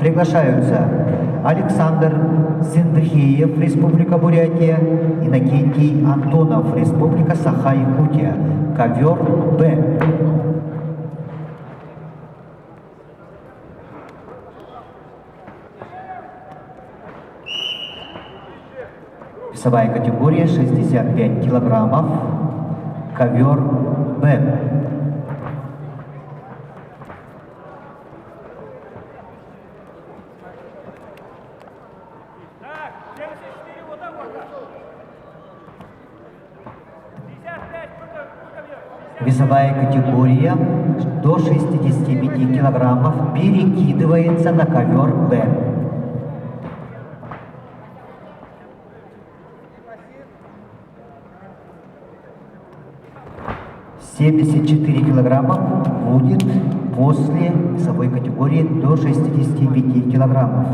Приглашаются Александр Сендхеев, Республика Бурятия, Иннокентий Антонов, Республика Саха-Якутия. Ковер Б. Весовая категория 65 килограммов. Ковер Б. Весовая категория до 65 килограммов перекидывается на ковер Б. «74 килограмма» будет после весовой категории до 65 килограммов.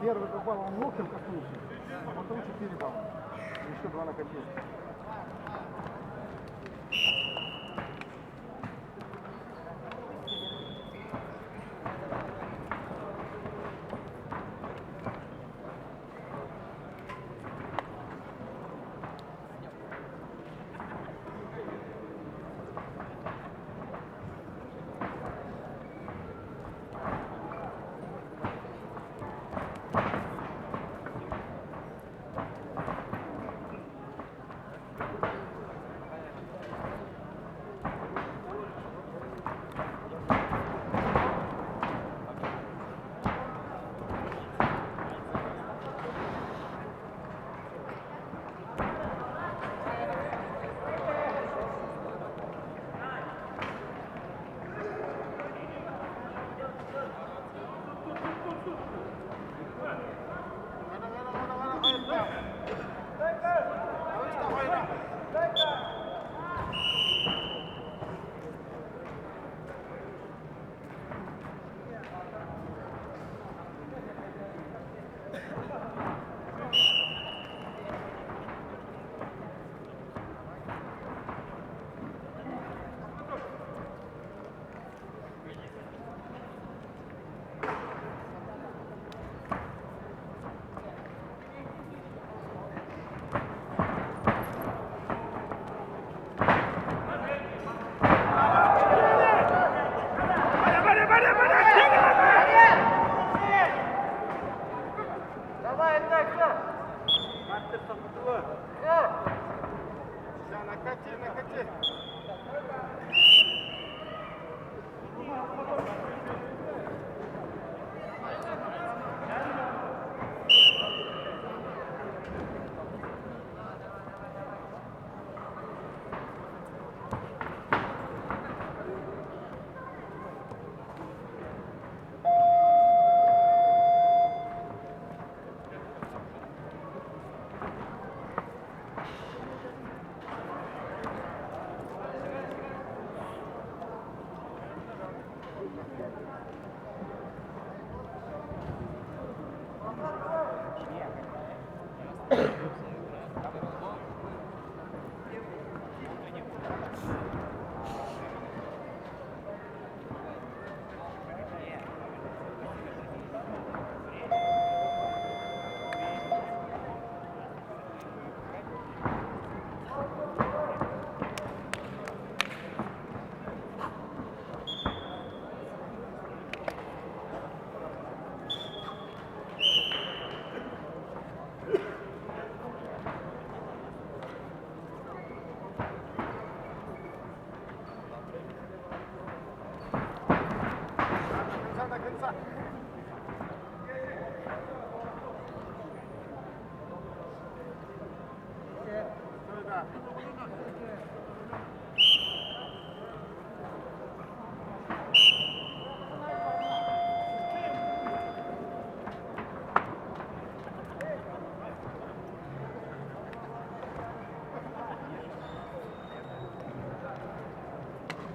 Первый попал, он локтем коснулся, а потом 4 балла. Еще 2 накопилось.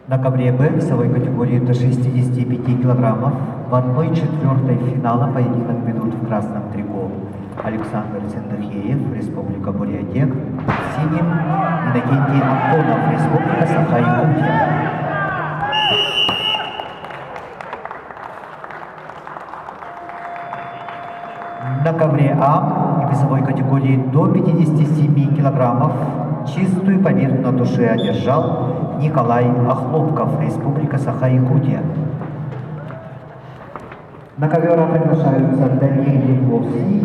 На ковре Б весовой категории до 65 килограммов в 1/4 финала поединок ведут в красном трико Александр Цендахеев, Республика Бурятия, в синем Иннокентий Антонов, Республика Саха-Якутия. На ковре А в весовой категории до 57 килограммов чистую победу на душе одержал Николай Охлопков, Республика Саха-Якутия. На ковер приглашаются Даниил Левковский,